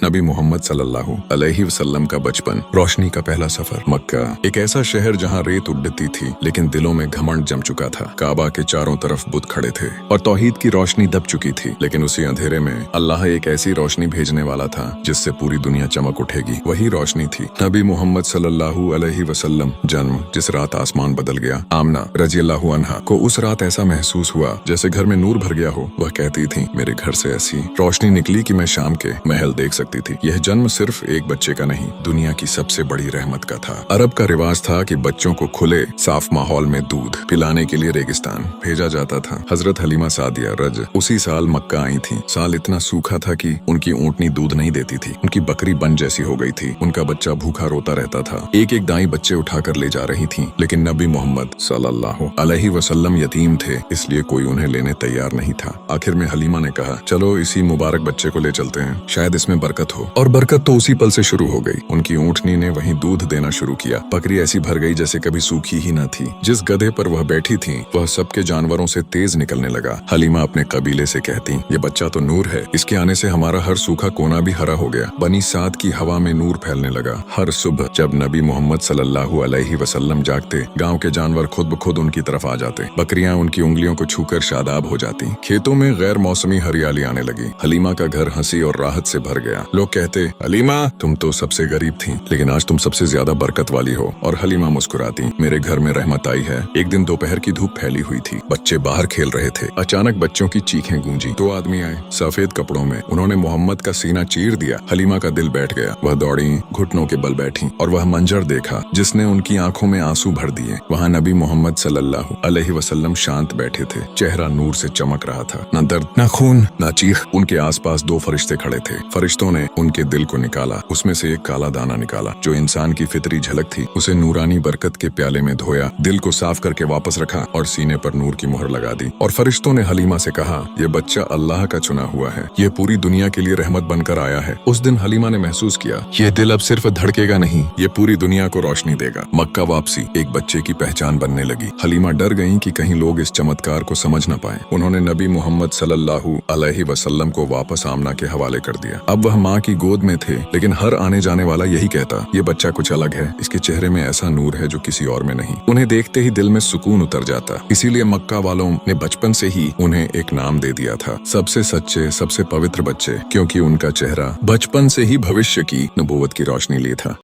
नबी मोहम्मद सल्लल्लाहु अलैहि वसल्लम का बचपन, रोशनी का पहला सफर। मक्का एक ऐसा शहर जहाँ रेत उड़ती थी लेकिन दिलों में घमंड जम चुका था। काबा के चारों तरफ बुत खड़े थे और तौहीद की रोशनी दब चुकी थी, लेकिन उसी अंधेरे में अल्लाह एक ऐसी रोशनी भेजने वाला था जिससे पूरी दुनिया चमक उठेगी। वही रोशनी थी नबी मोहम्मद सल्लल्लाहु अलैहि वसल्लम। जन्म जिस रात आसमान बदल गया। आमना रज़ियल्लाहु अन्हा को उस रात ऐसा महसूस हुआ जैसे घर में नूर भर गया हो। वह कहती थी, मेरे घर से ऐसी रोशनी निकली कि मैं शाम के महल देख सकती थी। यह जन्म सिर्फ एक बच्चे का नहीं, दुनिया की सबसे बड़ी रहमत का था। अरब का रिवाज था कि बच्चों को खुले साफ माहौल में दूध पिलाने के लिए रेगिस्तान भेजा जाता था। हजरत हलीमा सादिया रज उसी साल मक्का आई थी। साल इतना सूखा था कि उनकी ऊँटनी दूध नहीं देती थी। उनकी बकरी बन जैसी हो गई थी। उनका बच्चा भूखा रोता रहता था। एक एक दाई बच्चे उठाकर ले जा रही थी, लेकिन नबी मोहम्मद सल्लल्लाहु अलैहि वसल्लम यतीम थे, इसलिए कोई उन्हें लेने तैयार नहीं था। आखिर में हलीमा ने कहा, चलो इसी मुबारक बच्चे को ले चलते हैं, शायद इसमें बरकत हो। और बरकत तो उसी पल से शुरू हो गई। उनकी ऊँटनी ने वहीं दूध देना शुरू किया। बकरी ऐसी भर गई जैसे कभी सूखी ही न थी। जिस गधे पर वह बैठी थी वह सबके जानवरों से तेज निकलने लगा। हलीमा अपने कबीले से कहती, ये बच्चा तो नूर है, इसके आने से हमारा हर सूखा कोना भी हरा हो गया। बनी साद की हवा में नूर फैलने लगा। हर सुबह जब नबी मोहम्मद सल्लल्लाहु अलैहि वसल्लम जागते, गाँव के जानवर खुद ब खुद उनकी तरफ आ जाते। बकरियां उनकी उंगलियों को छूकर शादाब हो जाती। खेतों में गैर मौसमी हरियाली आने लगी। हलीमा का घर हंसी और राहत से भर गया। लोग कहते, हलीमा तुम तो सबसे गरीब थी, लेकिन आज तुम सबसे ज्यादा बरकत वाली हो। और हलीमा मुस्कुराती, मेरे घर में रहमत आई है। एक दिन दोपहर की धूप फैली हुई थी। बच्चे बाहर खेल रहे थे। अचानक बच्चों की चीखें गूंजी। दो आदमी आए सफेद कपड़ों में। उन्होंने मोहम्मद का सीना चीर दिया। हलीमा का दिल बैठ गया। वह दौड़ी, घुटनों के बल बैठी और वह मंजर देखा जिसने उनकी आंखों में आंसू भर दिए। वहाँ नबी मोहम्मद सल्लल्लाहु अलैहि वसल्लम शांत बैठे थे। चेहरा नूर से चमक रहा था। न दर्द, न खून, न चीख। उनके आसपास दो फरिश्ते खड़े थे। फरिश्तों ने उनके दिल को निकाला। उसमें से एक काला दाना निकाला जो इंसान की फितरी झलक थी। उसे नूरानी बरकत के प्याले में धोया, दिल को साफ करके वापस रखा और सीने पर नूर की मुहर लगा दी। और फरिश्तों ने हलीमा से कहा, ये बच्चा अल्लाह का चुना हुआ है, ये पूरी दुनिया के लिए रहमत बनकर आया है। उस दिन हलीमा ने महसूस किया, ये दिल अब सिर्फ धड़केगा नहीं, ये पूरी दुनिया को रोशनी देगा। मक्का वापसी एक बच्चे की पहचान बनने लगी। हलीमा डर गईं कि कहीं लोग इस चमत्कार को समझ न पाएं। उन्होंने नबी मोहम्मद सल्लल्लाहु अलैहि वसल्लम को वापस आमना के हवाले कर दिया। अब वह माँ की गोद में थे, लेकिन हर आने जाने वाला यही कहता, ये बच्चा कुछ अलग है, इसके चेहरे में ऐसा नूर है जो किसी और में नहीं। उन्हें देखते ही दिल में सुकून उतर जाता। इसीलिए मक्का वालों ने बचपन से ही उन्हें एक नाम दे दिया था, सबसे सच्चे, सबसे पवित्र बच्चे, क्योंकि उनका चेहरा बचपन से ही भविष्य की नबूवत की रोशनी लिए था।